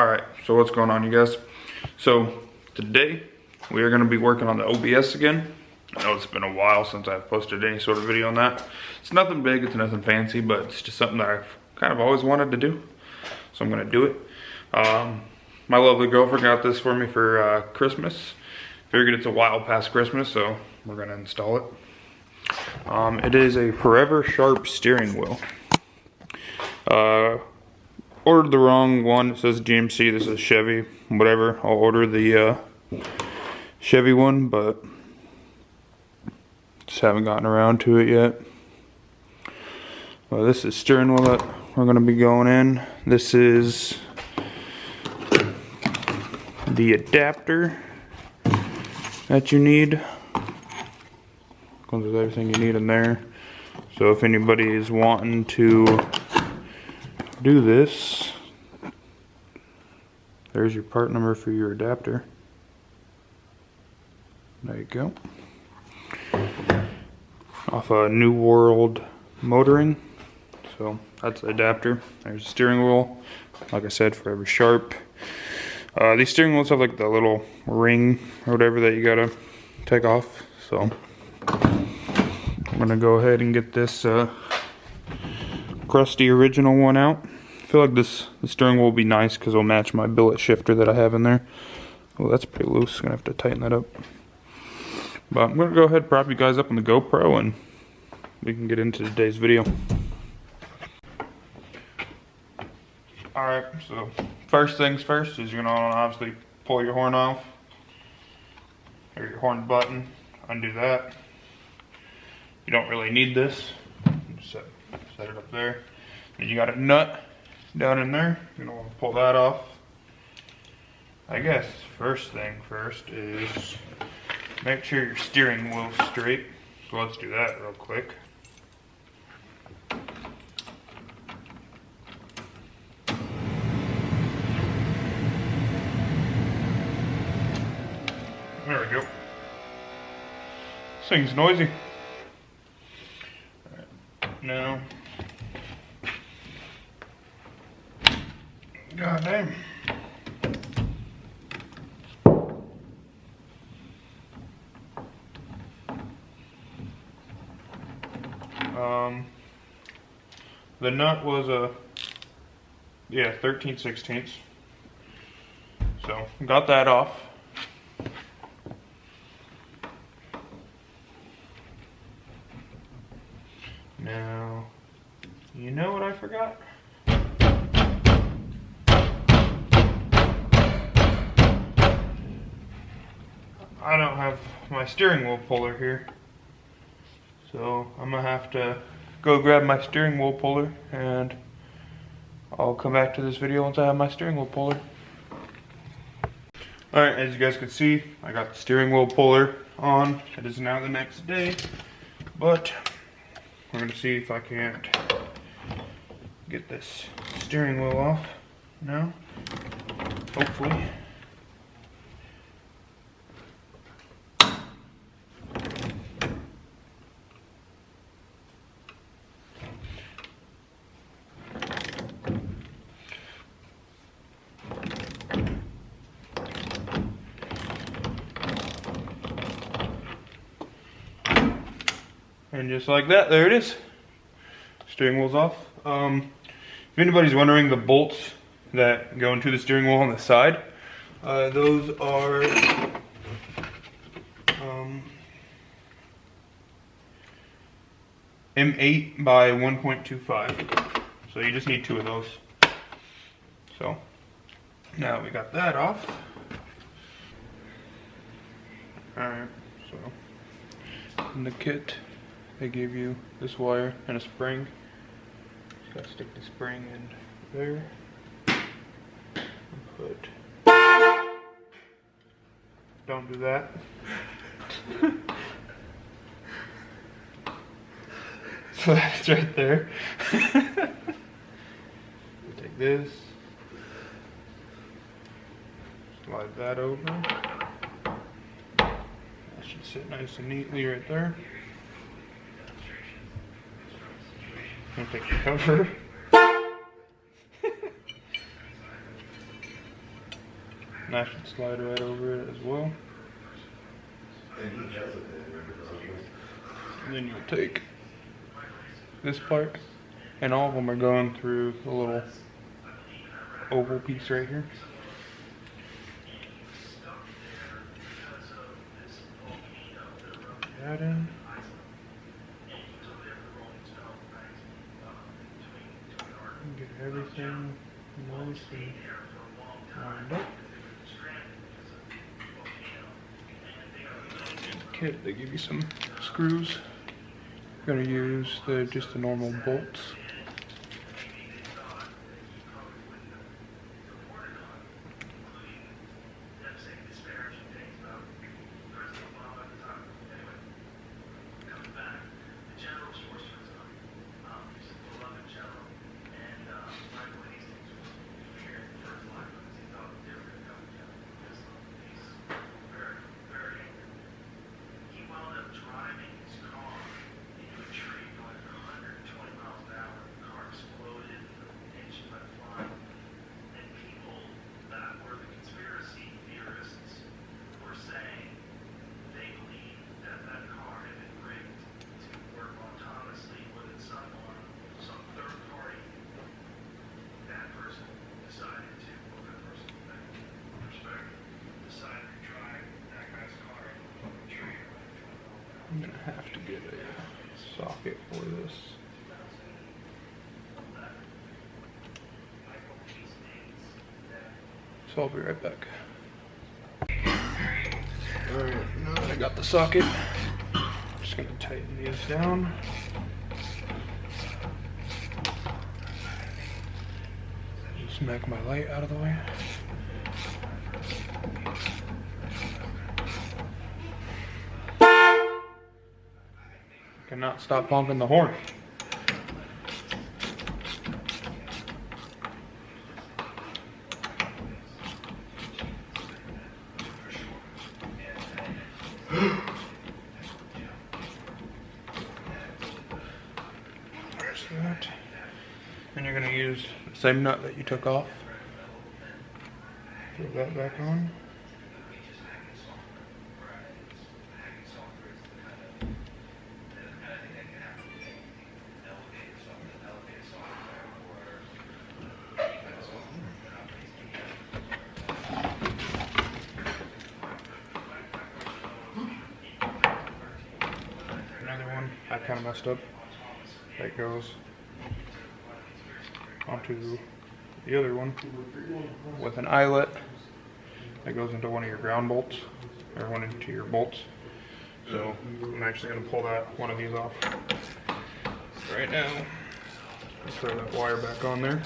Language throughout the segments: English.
Alright, so what's going on, you guys? So today we are going to be working on the OBS again. I know it's been a while since I've posted any sort of video on that. It's nothing big, it's nothing fancy, but it's just something that I've kind of always wanted to do. So I'm going to do it. My lovely girlfriend got this for me for Christmas. Figured it's a while past Christmas, so we're going to install it. It is a Forever Sharp steering wheel. Ordered the wrong one. It says GMC. This is Chevy. Whatever. I'll order the Chevy one, but just haven't gotten around to it yet. Well, this is steering wheel that we're going to be going in. This is the adapter that you need. Comes with everything you need in there. So if anybody is wanting to do this, there's your part number for your adapter. There you go. Off a New World Motoring. So that's the adapter. There's the steering wheel. Like I said, Forever Sharp. These steering wheels have like the little ring or whatever that you gotta take off. So I'm gonna go ahead and get this crusty original one out. I feel like the steering wheel will be nice because it'll match my billet shifter that I have in there. Oh, that's pretty loose. Gonna have to tighten that up. But I'm gonna go ahead and prop you guys up on the GoPro and we can get into today's video. Alright, so first things first is you're gonna obviously pull your horn off. Or your horn button. Undo that. You don't really need this. Just set it up there. Then you got a nut down in there. You're gonna want to pull that off. I guess first thing first is make sure your steering wheel's straight. So let's do that real quick. There we go. This thing's noisy. Alright, now. God damn. The nut was a 13/16. So got that off. Now, you know what I forgot? I don't have my steering wheel puller here. So I'm gonna have to go grab my steering wheel puller and I'll come back to this video once I have my steering wheel puller. Alright, as you guys can see, I got the steering wheel puller on. It is now the next day, but we're gonna see if I can't get this steering wheel off now. Hopefully. And just like that, there it is. Steering wheel's off. If anybody's wondering, the bolts that go into the steering wheel on the side, those are M8 by 1.25. So you just need 2 of those. So now we got that off. Alright, so in the kit they give you this wire and a spring. Just gotta stick the spring in there and put. Don't do that. So that's right there. Take this, slide that over. That should sit nice and neatly right there. I'm gonna take the cover. And that should slide right over it as well. And then you'll take this part, and all of them are going through the little oval piece right here. Put that in. Get everything nice and lined up. Kit, they give you some screws. You're gonna use just the normal bolts. I'm gonna have to get a socket for this. So I'll be right back. Alright, now that I got the socket, I'm just gonna tighten these down. Smack my light out of the way. Cannot stop honking the horn. There's that. And you're going to use the same nut that you took off. Throw that back on. I kind of messed up. That goes onto the other one with an eyelet that goes into one of your ground bolts, or one into your bolts. So I'm actually going to pull one of these off right now. Throw that wire back on there.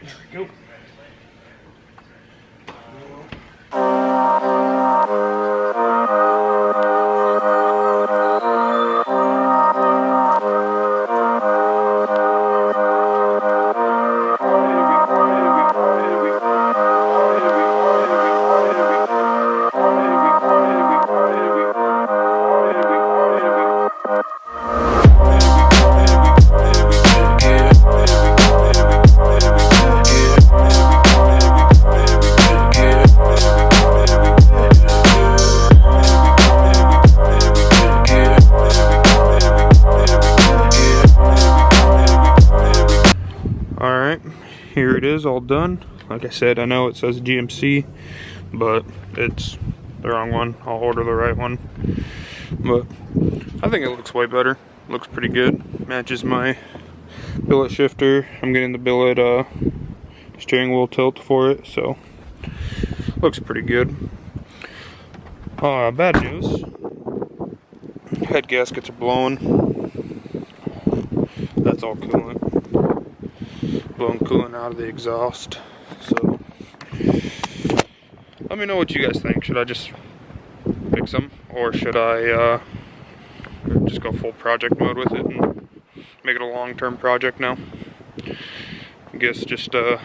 There we go. Here it is, all done. Like I said, I know it says GMC, but it's the wrong one. I'll order the right one. But I think it looks way better. Looks pretty good. Matches my billet shifter. I'm getting the billet steering wheel tilt for it, so looks pretty good. Bad news. Head gaskets are blowing. That's all coolant. Blowing coolant out of the exhaust. So let me know what you guys think. Should I just fix them, or should I just go full project mode with it and make it a long-term project now? I guess just let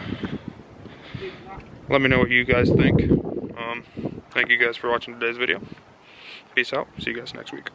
me know what you guys think. Thank you guys for watching today's video. Peace out. See you guys next week.